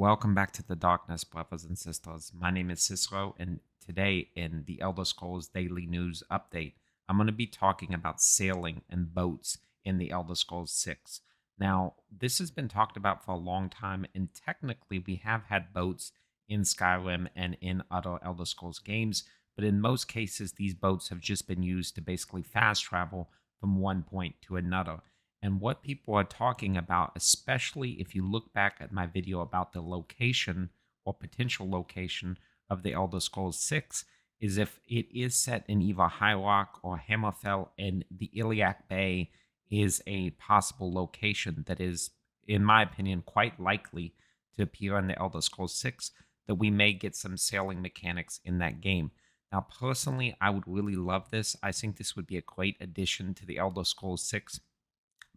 Welcome back to the darkness, brothers and sisters. My name is Cicero, and today in the Elder Scrolls Daily News Update, I'm going to be talking about sailing and boats in the Elder Scrolls 6. Now, this has been talked about for a long time, and technically, we have had boats in Skyrim and in other Elder Scrolls games, but in most cases, these boats have just been used to basically fast travel from one point to another. And what people are talking about, especially if you look back at my video about the location or potential location of the Elder Scrolls 6, is if it is set in either High Rock or Hammerfell, and the Iliac Bay is a possible location that is, in my opinion, quite likely to appear in the Elder Scrolls 6, that we may get some sailing mechanics in that game. Now, personally, I would really love this. I think this would be a great addition to the Elder Scrolls 6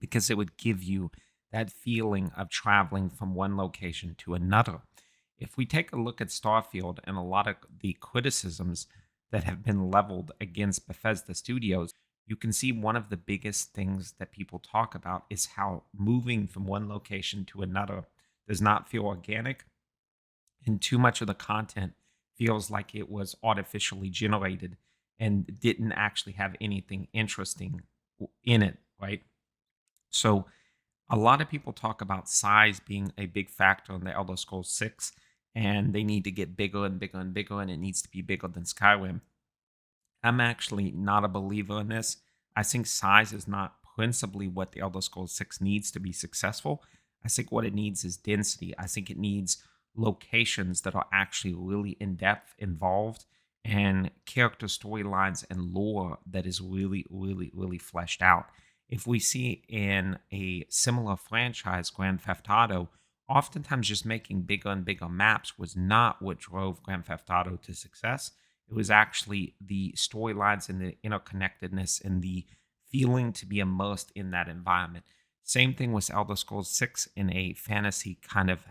because it would give you that feeling of traveling from one location to another. If we take a look at Starfield and a lot of the criticisms that have been leveled against Bethesda Studios, you can see one of the biggest things that people talk about is how moving from one location to another does not feel organic, and too much of the content feels like it was artificially generated and didn't actually have anything interesting in it, right? So a lot of people talk about size being a big factor in the Elder Scrolls 6, and they need to get bigger and bigger and bigger, and it needs to be bigger than Skyrim. I'm actually not a believer in this. I think size is not principally what the Elder Scrolls 6 needs to be successful. I think what it needs is density. I think it needs locations that are actually really in depth, involved, and character storylines and lore that is really, really, really fleshed out. If we see in a similar franchise, Grand Theft Auto, oftentimes just making bigger and bigger maps was not what drove Grand Theft Auto to success. It was actually the storylines and the interconnectedness and the feeling to be immersed in that environment. Same thing with Elder Scrolls 6 in a fantasy kind of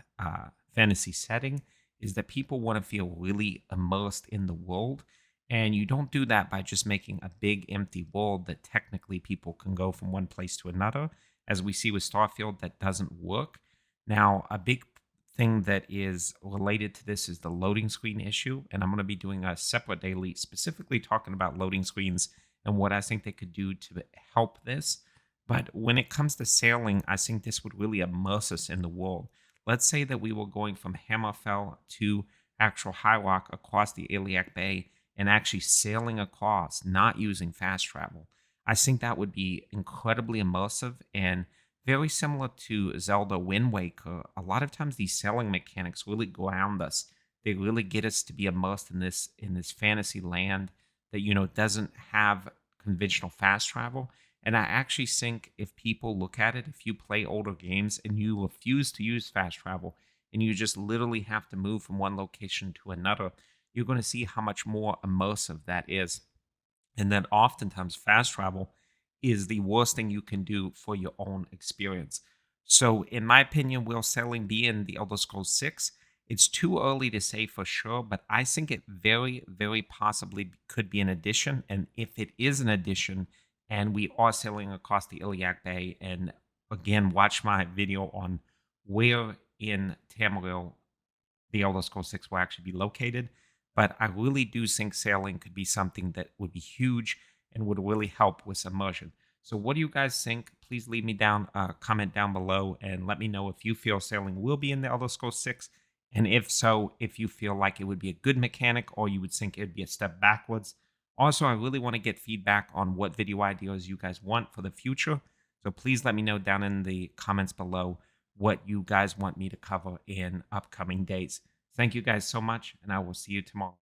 fantasy setting, is that people want to feel really immersed in the world. And you don't do that by just making a big empty world that technically people can go from one place to another. As we see with Starfield, that doesn't work. Now, a big thing that is related to this is the loading screen issue. And I'm going to be doing a separate daily specifically talking about loading screens and what I think they could do to help this. But when it comes to sailing, I think this would really immerse us in the world. Let's say that we were going from Hammerfell to actual High Rock across the Iliac Bay and actually sailing across, not using fast travel. I think that would be incredibly immersive and very similar to Zelda Wind Waker. A lot of times these sailing mechanics really ground us. They really get us to be immersed in this fantasy land that doesn't have conventional fast travel. And I actually think if people look at it, if you play older games and you refuse to use fast travel and you just literally have to move from one location to another, you're going to see how much more immersive that is. And that oftentimes fast travel is the worst thing you can do for your own experience. So, in my opinion, will sailing be in the Elder Scrolls 6? It's too early to say for sure, but I think it very, very possibly could be an addition. And if it is an addition, and we are sailing across the Iliac Bay, and again, watch my video on where in Tamriel the Elder Scrolls 6 will actually be located. But I really do think sailing could be something that would be huge and would really help with immersion. So what do you guys think? Please leave me down a comment down below and let me know if you feel sailing will be in the Elder Scrolls 6. And if so, if you feel like it would be a good mechanic or you would think it would be a step backwards. Also, I really want to get feedback on what video ideas you guys want for the future. So please let me know down in the comments below what you guys want me to cover in upcoming days. Thank you guys so much, and I will see you tomorrow.